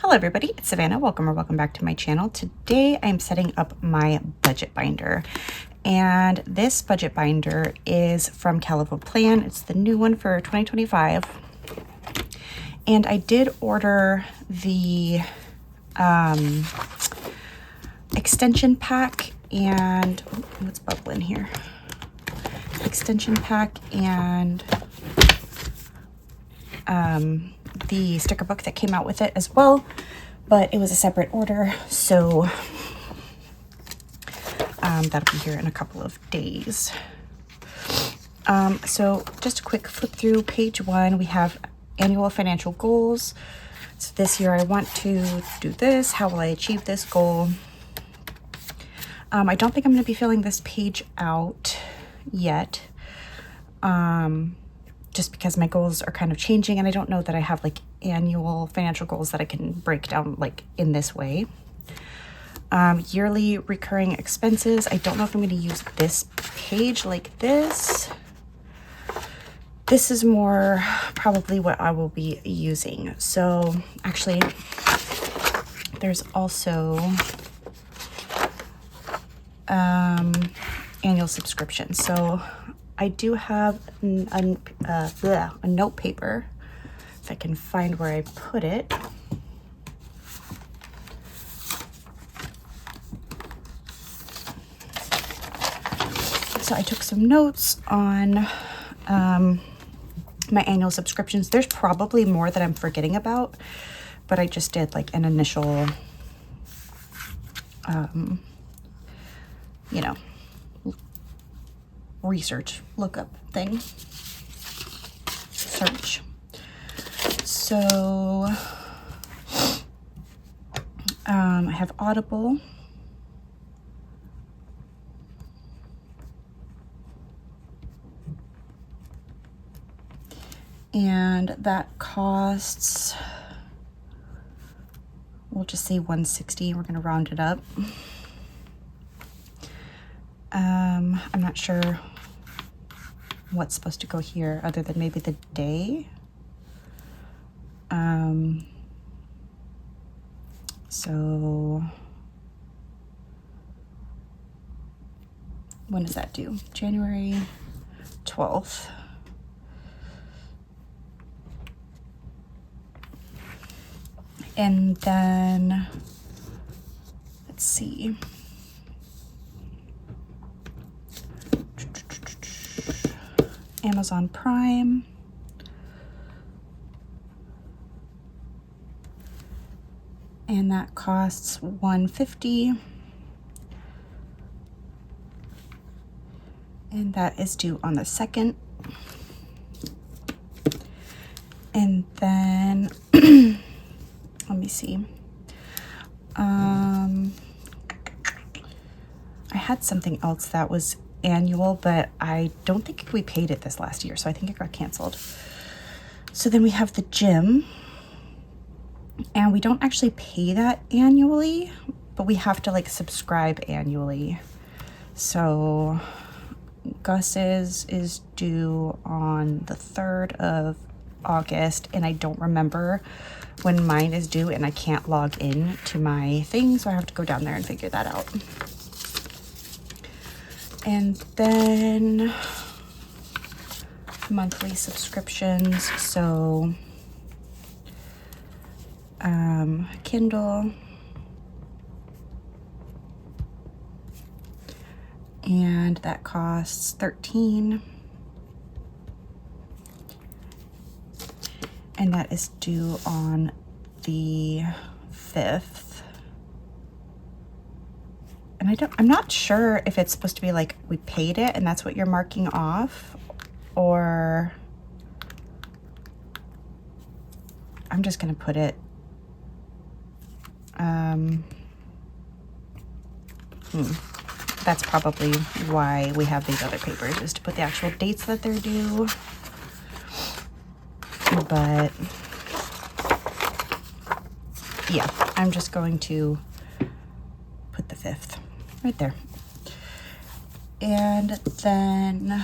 Hello everybody, it's Savannah. Welcome back to my channel. Today I'm setting up my budget binder. And this budget binder is from Calico Plan. It's the new one for 2025. And I did order the extension pack and what's bubbling here? Extension pack and the sticker book that came out with it as well, but it was a separate order, so that'll be here in a couple of days. So just a quick flip through page 1. We have annual financial goals. So this year I want to do this. How will I achieve this goal? I don't think I'm going to be filling this page out yet. Just because my goals are kind of changing and I don't know that I have like annual financial goals that I can break down like in this way. Yearly recurring expenses. I don't know if I'm going to use this page like this. This is more probably what I will be using. So actually there's also annual subscription. So I do have a note paper, if I can find where I put it. So I took some notes on my annual subscriptions. There's probably more that I'm forgetting about, but I just did like an initial, you know, research lookup thing, search. So I have Audible, and that costs, we'll just say $160. We're going to round it up. I'm not sure what's supposed to go here other than maybe the day. So when does that due? January 12th. And then let's see. Amazon Prime. And that costs $150. And that is due on the 2nd. And then let me see. I had something else that was annual, but I don't think we paid it this last year, so I think it got canceled. So then we have the gym, and we don't actually pay that annually, but we have to like subscribe annually. So Gus's is due on the 3rd of August, and I don't remember when mine is due, and I can't log in to my thing, so I have to go down there and figure that out. And then monthly subscriptions, so Kindle, and that costs $13, and that is due on the 5th. And I'm not sure if it's supposed to be like we paid it and that's what you're marking off, or I'm just gonna put it that's probably why we have these other papers, is to put the actual dates that they're due. But yeah, I'm just going to put the 5th right there. And then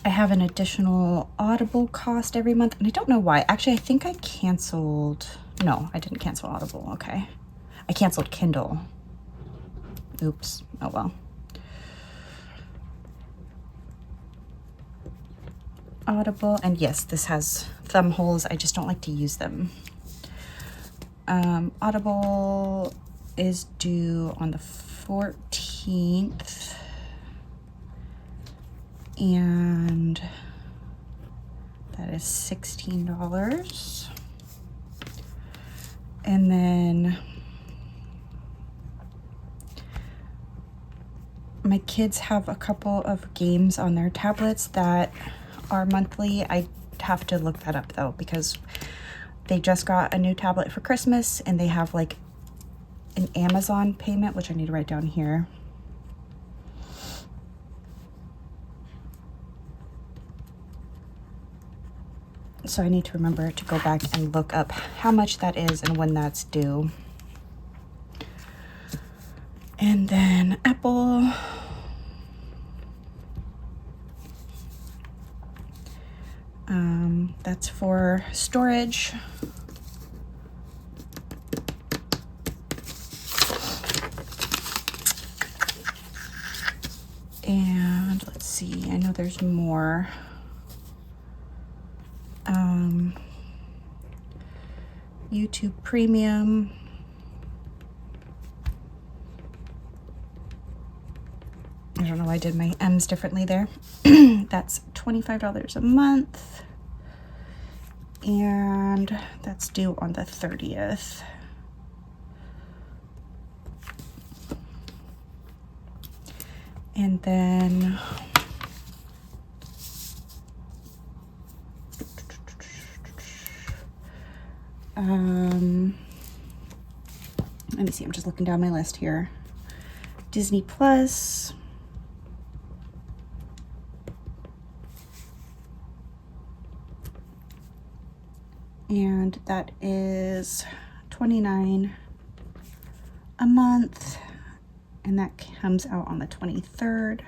I have an additional Audible cost every month, and I don't know why. Actually, I think I canceled. No, I didn't cancel Audible. Okay. I canceled Kindle. Oops. Oh well. Audible, and yes, this has thumb holes. I just don't like to use them. Audible is due on the 14th, and that is $16. And then my kids have a couple of games on their tablets that are monthly. I have to look that up though, because they just got a new tablet for Christmas and they have like an Amazon payment, which I need to write down here. So I need to remember to go back and look up how much that is and when that's due. And then Apple. That's for storage. And let's see, I know there's more. YouTube Premium. I don't know why I did my M's differently there. That's $25 a month. And that's due on the 30th. And then let me see, I'm just looking down my list here. Disney Plus. And that is $29 a month. And that comes out on the 23rd.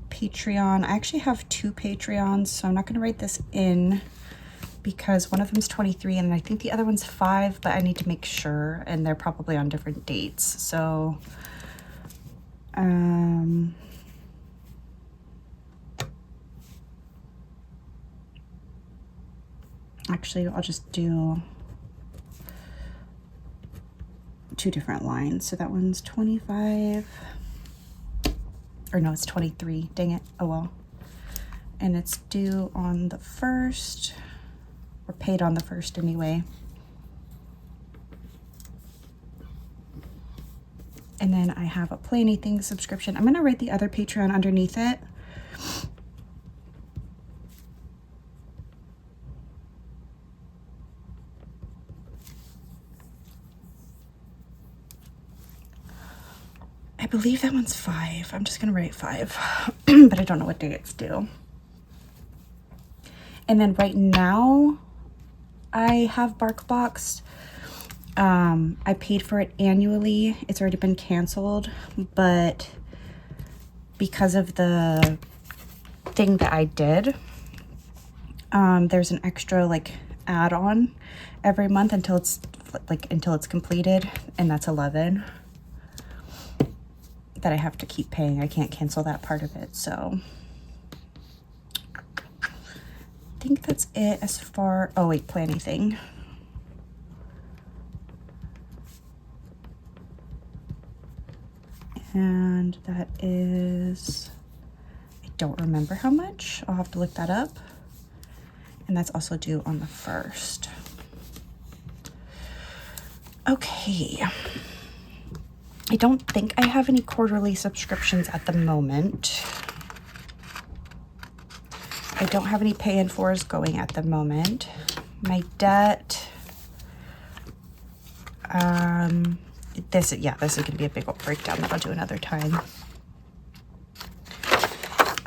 Patreon. I actually have 2 Patreons, so I'm not going to write this in because one of them is 23 and I think the other one's 5, but I need to make sure, and they're probably on different dates. So actually I'll just do 2 different lines. So that one's 25, or no, it's 23. Dang it. Oh well. And it's due on the 1st, or paid on the 1st anyway. And then I have a Play Anything subscription. I'm going to write the other Patreon underneath it. I believe that one's 5. I'm just going to write 5, but I don't know what day it's due. And then right now, I have BarkBox. I paid for it annually. It's already been canceled, but because of the thing that I did, there's an extra like add-on every month until it's completed, and that's $11 that I have to keep paying. I can't cancel that part of it, so I think that's it as far. Oh wait, Play Anything. And that is, I don't remember how much. I'll have to look that up. And that's also due on the 1st. Okay. I don't think I have any quarterly subscriptions at the moment. I don't have any pay in fours going at the moment. My debt, this is going to be a big old breakdown that I'll do another time.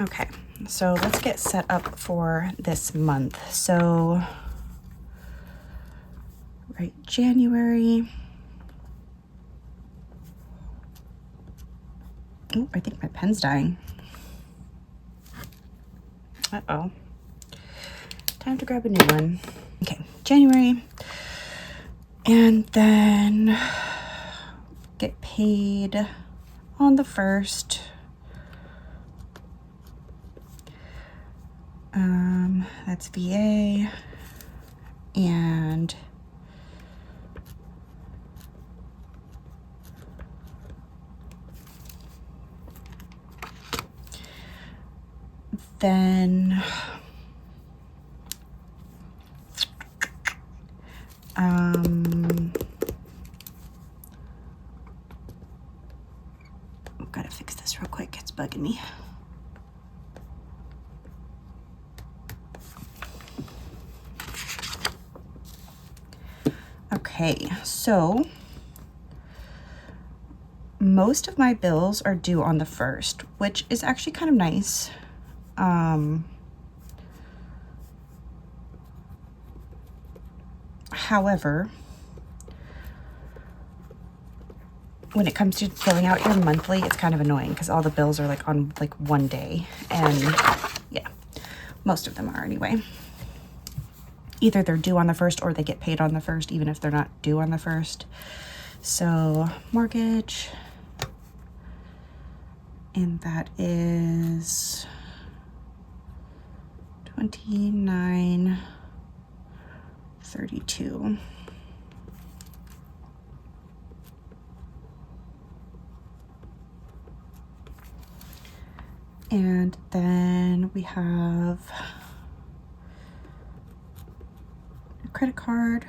Okay, so let's get set up for this month. So, right, January. Oh, I think my pen's dying. Uh-oh. Time to grab a new one. Okay, January. And then get paid on the 1st. That's VA. And then I've got to fix this real quick. It's bugging me. Okay, so most of my bills are due on the 1st, which is actually kind of nice. However, when it comes to filling out your monthly, it's kind of annoying because all the bills are like on like one day, and yeah, most of them are anyway. Either they're due on the 1st or they get paid on the 1st, even if they're not due on the 1st. So mortgage, and that is $29.32. And then we have a credit card,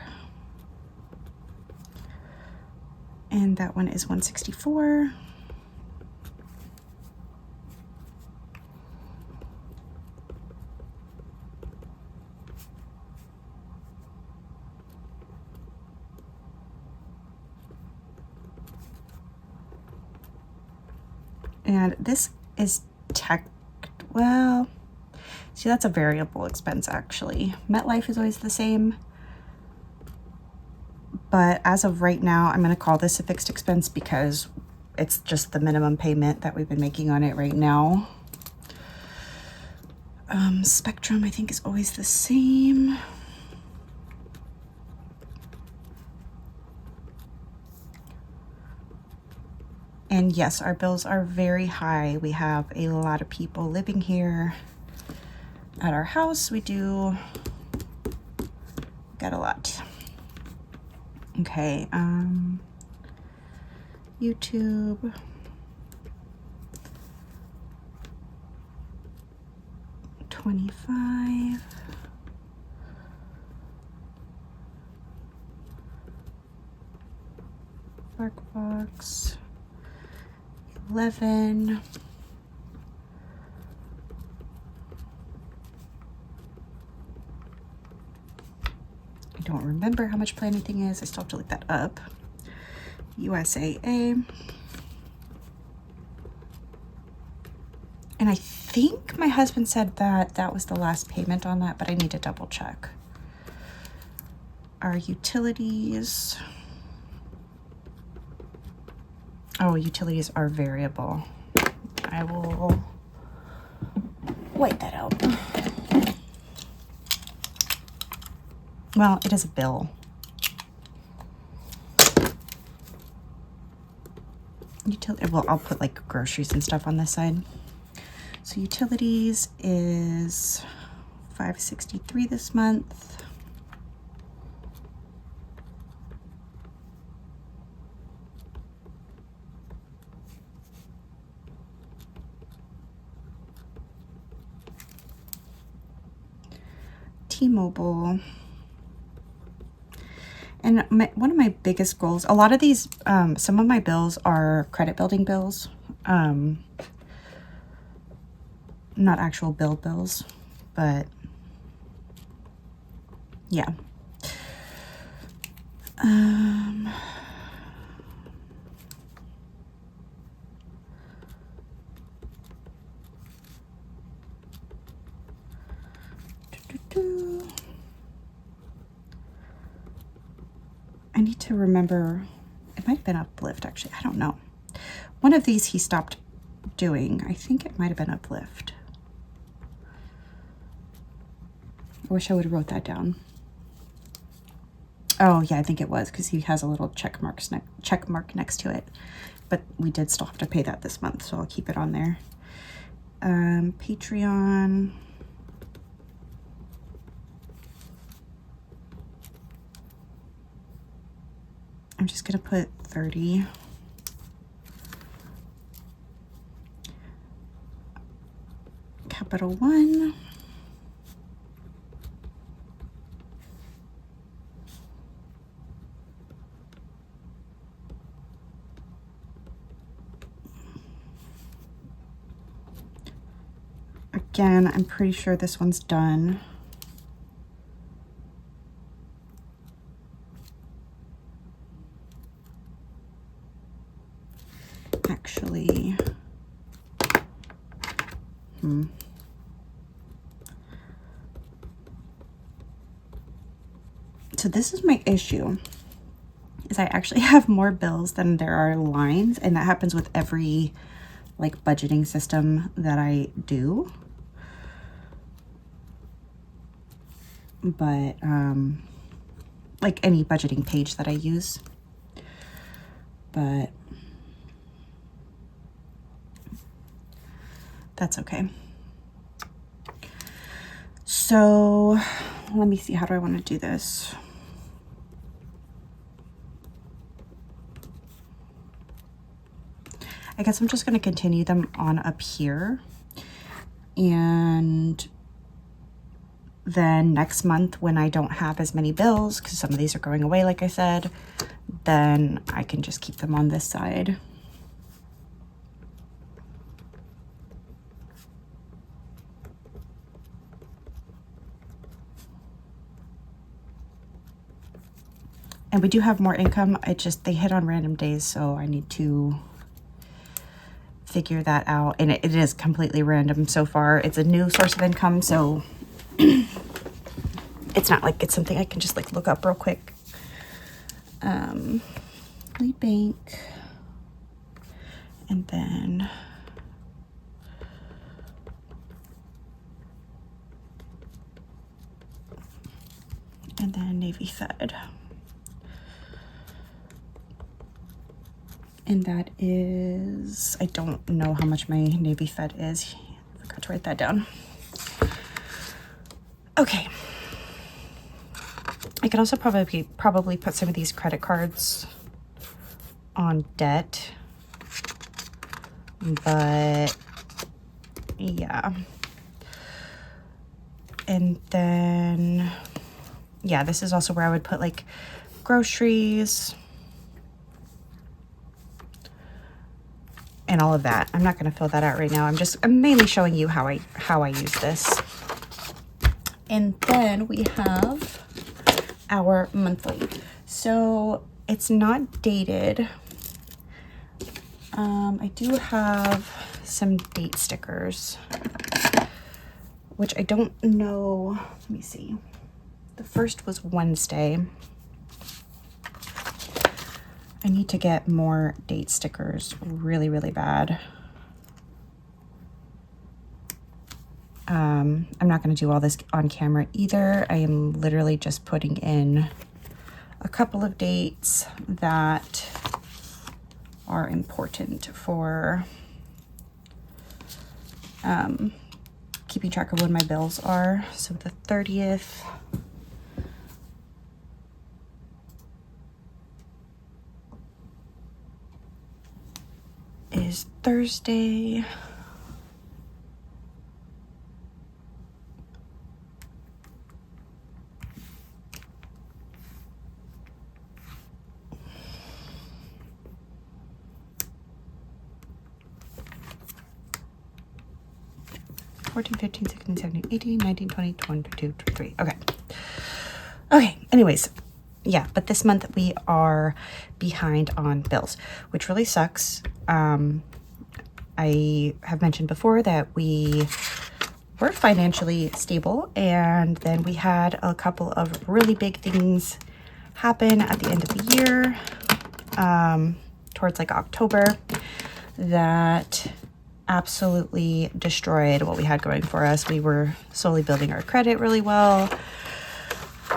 and that one is $164. And this is well, see, that's a variable expense actually. MetLife is always the same, but as of right now, I'm going to call this a fixed expense because it's just the minimum payment that we've been making on it right now. Spectrum, I think, is always the same. And yes, our bills are very high. We have a lot of people living here at our house. We do got a lot. Okay, YouTube. $25. BarkBox. $11. I don't remember how much Play Anything is. I still have to look that up. USAA. And I think my husband said that that was the last payment on that, but I need to double check. Our utilities. Oh, utilities are variable. I will white that out. Well, it is a bill. Well, I'll put like groceries and stuff on this side. So utilities is $563 this month. T-Mobile. And one of my biggest goals, a lot of these, some of my bills are credit building bills, not actual bills, but yeah. I need to remember, it might have been Uplift actually, I don't know. One of these he stopped doing. I think it might have been Uplift. I wish I would have wrote that down. Oh yeah, I think it was, because he has a little check mark next to it. But we did still have to pay that this month, so I'll keep it on there. Patreon. I'm just gonna put 30. Capital One. Again, I'm pretty sure this one's done. Actually, So this is my issue, is I actually have more bills than there are lines, and that happens with every like budgeting system that I do. But like any budgeting page that I use. But that's okay. So let me see, how do I want to do this? I guess I'm just going to continue them on up here, and then next month when I don't have as many bills, because some of these are going away like I said, then I can just keep them on this side. And we do have more income. It just, they hit on random days, so I need to figure that out. And it is completely random so far. It's a new source of income, so it's not like it's something I can just like look up real quick. Lead bank. And then Navy Fed. And that is, I don't know how much my Navy Fed is. I forgot to write that down. Okay. I could also probably put some of these credit cards on debt. But yeah. And then, yeah, this is also where I would put like groceries and all of that. I'm not going to fill that out right now. I'm mainly showing you how I use this. And then we have our monthly. So it's not dated. I do have some date stickers, which I don't know. Let me see. The first was Wednesday. I need to get more date stickers really, really bad. I'm not going to do all this on camera either. I am literally just putting in a couple of dates that are important for keeping track of when my bills are. So the 30th. Is Thursday. $14, $15, $16, $17, $18, $19, $20, $22, $23. Okay. Okay. Anyways, yeah, but this month we are behind on bills, which really sucks. I have mentioned before that we were financially stable, and then we had a couple of really big things happen at the end of the year, towards like October, that absolutely destroyed what we had going for us. We were slowly building our credit really well,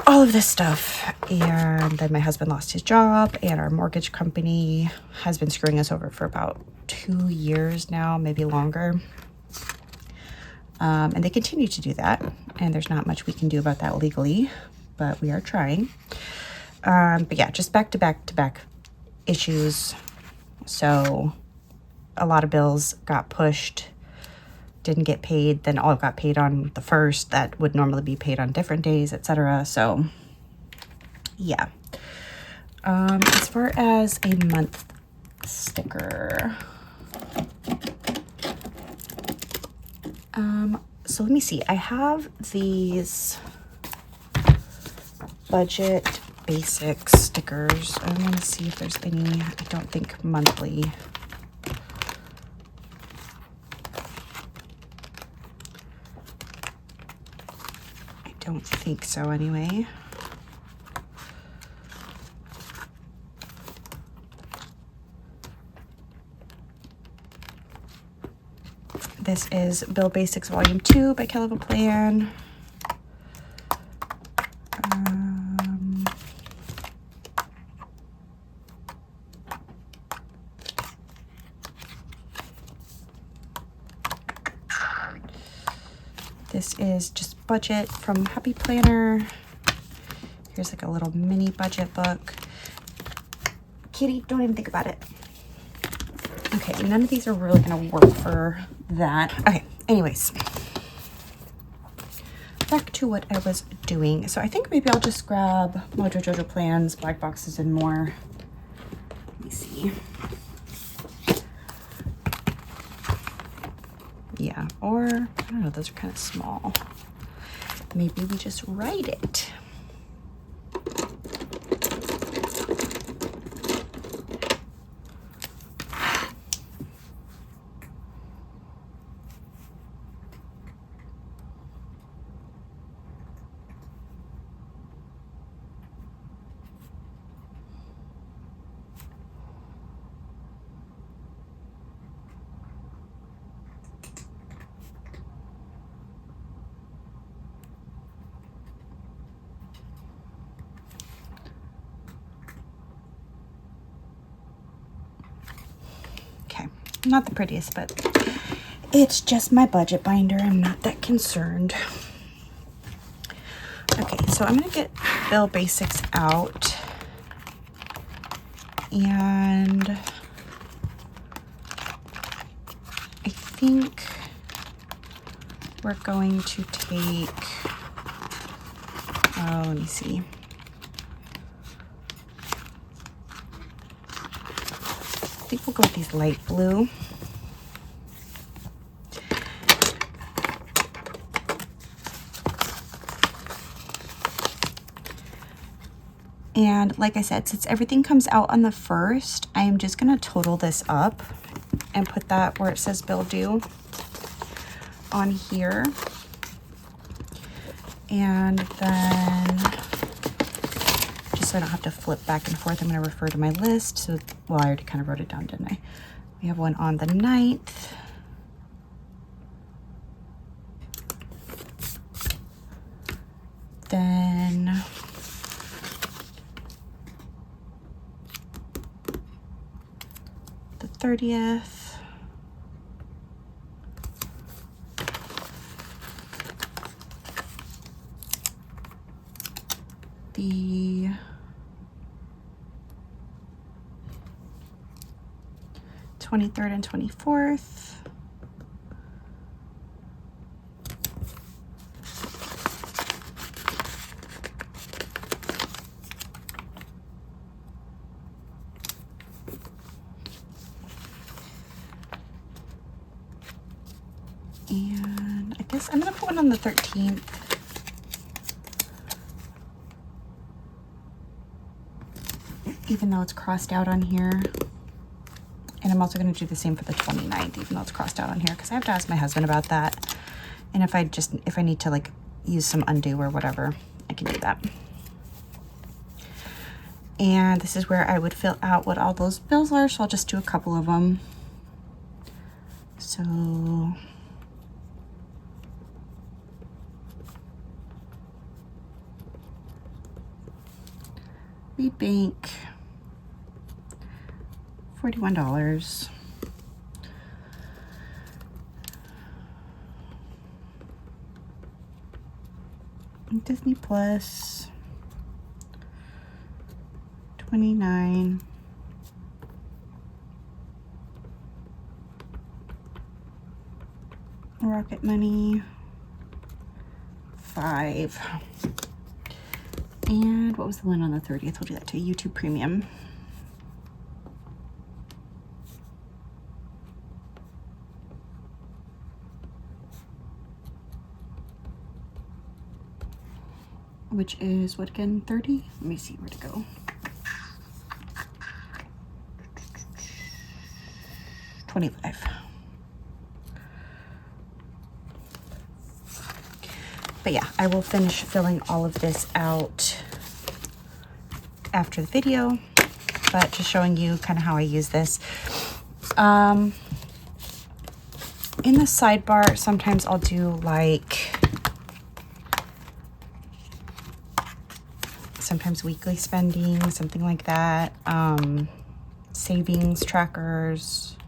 all of this stuff. And then my husband lost his job, and our mortgage company has been screwing us over for about 2 years now, maybe longer. And they continue to do that. And there's not much we can do about that legally, but we are trying. But yeah, just back to back issues. So a lot of bills got pushed, didn't get paid, then all got paid on the 1st that would normally be paid on different days, etc. So yeah. As far as a month sticker, so let me see. I have these budget basics stickers. I want to see if there's any. I don't think monthly. I don't think so anyway. This is Bill Basics Volume 2 by Caliber Plan. This is just budget from Happy Planner. Here's like a little mini budget book. Kitty, don't even think about it. Okay, none of these are really gonna work for that. Okay, anyways. Back to what I was doing. So I think maybe I'll just grab Mojo Jojo Plans, Black Boxes, and More. Let me see. Yeah, or, I don't know, those are kind of small. Maybe we just write it. Not the prettiest, but it's just my budget binder. I'm not that concerned. Okay, so I'm gonna get Bill Basics out, and I think we're going to take, oh, let me see. I think we'll go with these light blue. And like I said, since everything comes out on the 1st, I am just going to total this up and put that where it says bill due on here. And then, just so I don't have to flip back and forth, I'm going to refer to my list. So, well, I already kind of wrote it down, didn't I? We have one on the 9th. Then the 30th. The 23rd and 24th. And I guess I'm gonna put one on the 13th. Even though it's crossed out on here. And I'm also going to do the same for the 29th, even though it's crossed out on here, because I have to ask my husband about that. And if I need to like use some undo or whatever, I can do that. And this is where I would fill out what all those bills are, so I'll just do a couple of them. So So we bank $41. Disney Plus, $29. Rocket Money, $5. And what was the one on the 30th? We'll do that to YouTube Premium. Which is what again, 30? Let me see where to go. $25. But yeah, I will finish filling all of this out after the video, but just showing you kind of how I use this. In the sidebar, sometimes I'll do like sometimes weekly spending, something like that. Savings trackers.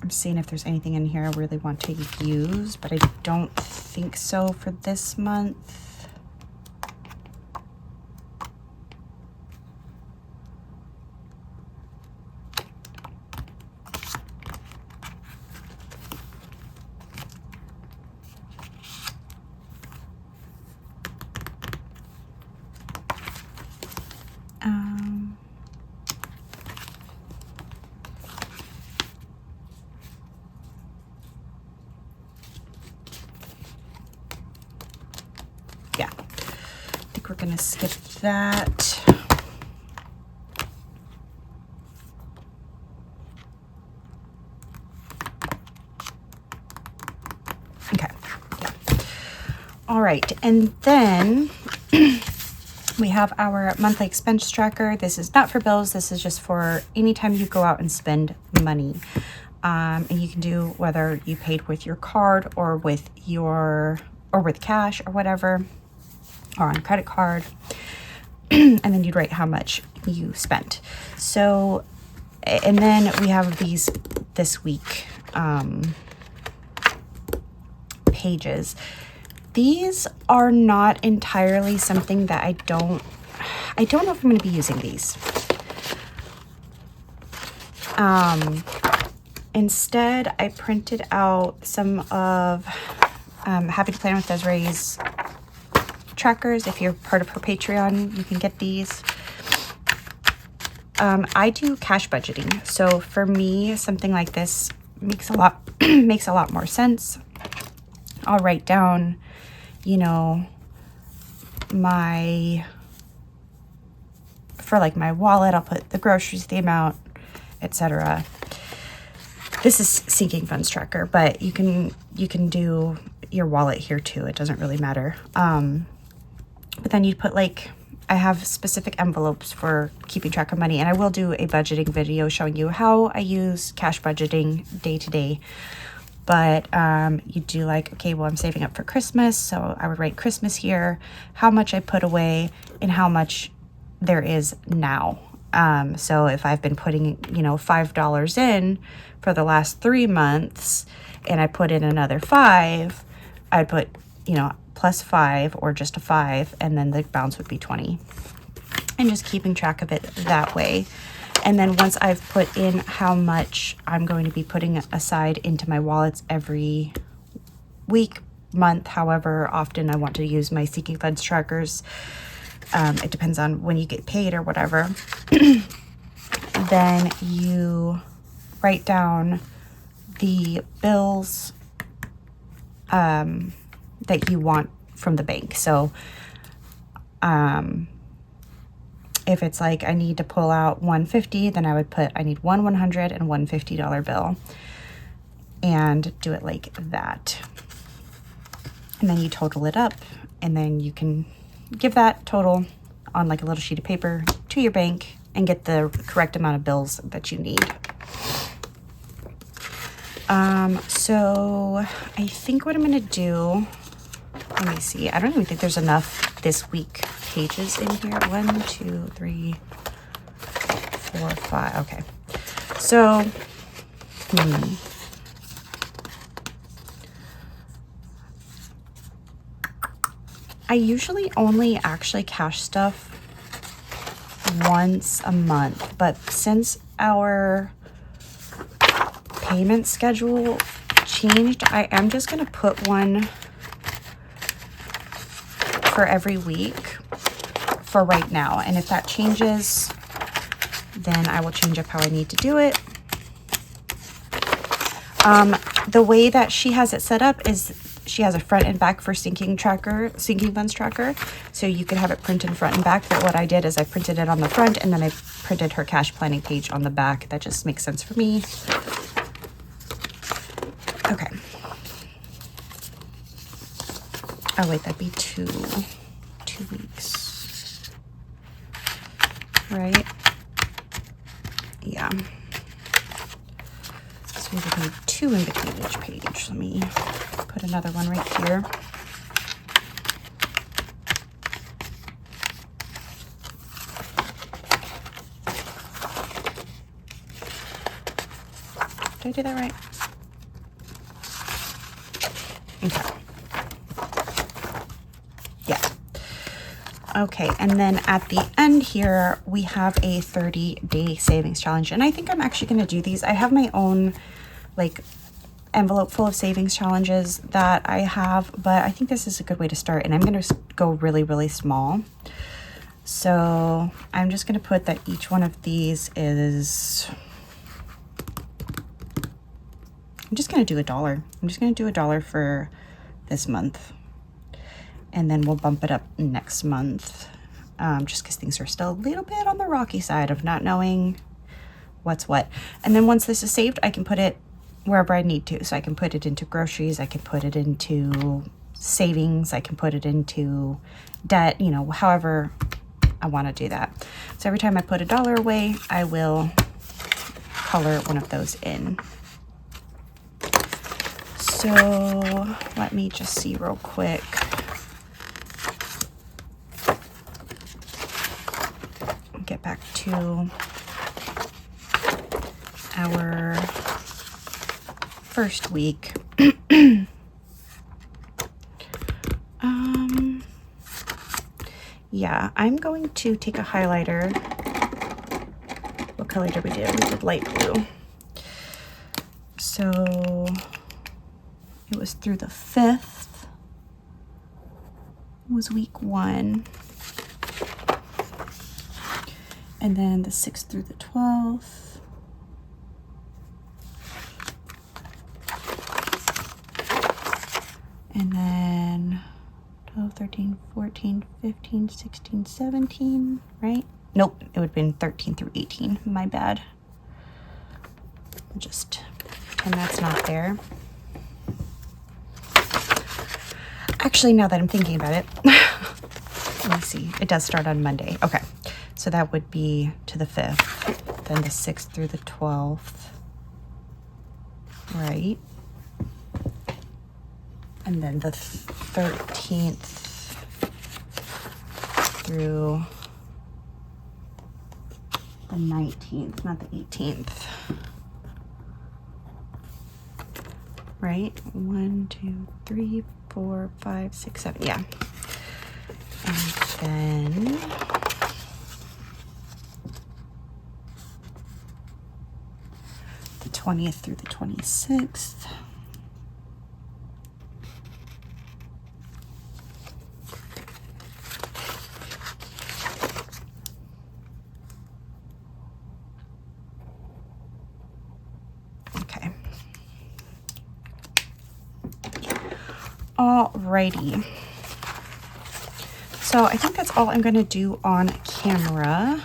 I'm seeing if there's anything in here I really want to use, but I don't think so for this month. Yeah, I think we're gonna skip that. Okay, yeah. All right, and then we have our monthly expense tracker. This is not for bills. This is just for anytime you go out and spend money. And you can do whether you paid with your card or with cash or whatever, or on credit card. And then you'd write how much you spent. So, and then we have these this week pages. These are not entirely something that I don't know if I'm going to be using these. Instead, I printed out some of Happy to Plan with Desiree's trackers. If you're part of her Patreon, you can get these. I do cash budgeting, so for me, something like this makes a lot more sense. I'll write down, you know, for like my wallet, I'll put the groceries, the amount, etc. This is Sinking Funds Tracker, but you can do your wallet here too. It doesn't really matter. But then you'd put like, I have specific envelopes for keeping track of money, and I will do a budgeting video showing you how I use cash budgeting day to day. But you do like, okay, well, I'm saving up for Christmas, so I would write Christmas here, how much I put away, and how much there is now. So if I've been putting, you know, $5 in for the last 3 months, and I put in another $5, I'd put, you know, plus 5 or just a 5, and then the balance would be 20. And just keeping track of it that way. And then once I've put in how much I'm going to be putting aside into my wallets every week, month, however often I want to use my Sinking Funds trackers, it depends on when you get paid or whatever, then you write down the bills that you want from the bank. So if it's like I need to pull out $150, then I would put I need one $100 and one $50 bill, and do it like that. And then you total it up, and then you can give that total on like a little sheet of paper to your bank and get the correct amount of bills that you need. So I think what I'm gonna do, let me see, I don't even think there's enough this week pages in here. 1, 2, 3, 4, 5. Okay, so I usually only actually cash stuff once a month, but since our payment schedule changed, I am just going to put one for every week for right now. And if that changes, then I will change up how I need to do it. The way that she has it set up is she has a front and back for sinking funds tracker. So you could have it printed front and back. But what I did is I printed it on the front and then I printed her cash planning page on the back. That just makes sense for me. Okay. Oh wait, that'd be two weeks, right? Yeah. So we would need 2 in between each page. Let me put another one right here. Did I do that right? Okay. Yeah. Okay, and then at the end here, we have a 30-day savings challenge. And I think I'm actually going to do these. I have my own like envelope full of savings challenges that I have, but I think this is a good way to start. And I'm going to go really, really small. So I'm just going to put that each one of these is, I'm just going to do $1. I'm just going to do $1 for this month. And then we'll bump it up next month, just because things are still a little bit on the rocky side of not knowing what's what. And then once this is saved, I can put it wherever I need to. So I can put it into groceries, I can put it into savings, I can put it into debt, you know, however I want to do that. So every time I put $1 away, I will color one of those in. So let me just see real quick. Get back to our first week. Yeah, I'm going to take a highlighter. What color did we do? We did light blue. So it was through the 5th. It was week 1. And then the 6th through the 12th. And then 12, 13, 14, 15, 16, 17, right? Nope, it would have been 13 through 18. My bad. Just pretend that's not there. Actually, now that I'm thinking about it, let me see. It does start on Monday. Okay. So that would be to the 5th, then the 6th through the 12th, right? And then the 13th through the 19th, not the 18th, right? 1, 2, 3, 4, 5, 6, 7, yeah. And then the 20th through the 26th. Okay. Alrighty. So I think that's all I'm going to do on camera.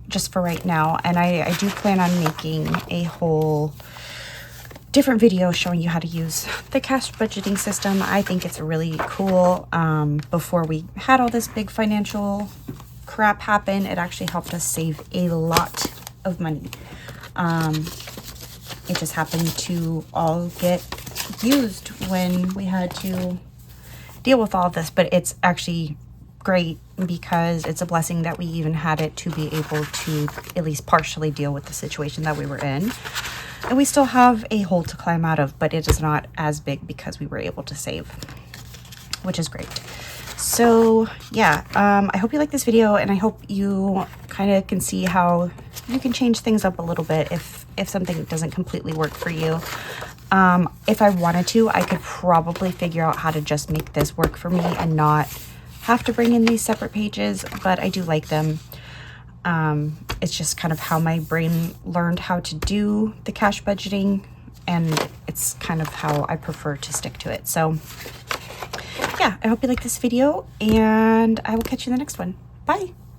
Just for right now. And I do plan on making a whole different video showing you how to use the cash budgeting system. I think it's really cool. Before we had all this big financial crap happen, it actually helped us save a lot of money. It just happened to all get used when we had to deal with all of this, but it's actually great because it's a blessing that we even had it to be able to at least partially deal with the situation that we were in. And we still have a hole to climb out of, but it is not as big because we were able to save, which is great. So yeah, I hope you like this video, and I hope you kind of can see how you can change things up a little bit if something doesn't completely work for you. If I wanted to, I could probably figure out how to just make this work for me and not have to bring in these separate pages, but I do like them. It's just kind of how my brain learned how to do the cash budgeting, and it's kind of how I prefer to stick to it. So yeah, I hope you like this video, and I will catch you in the next one. Bye.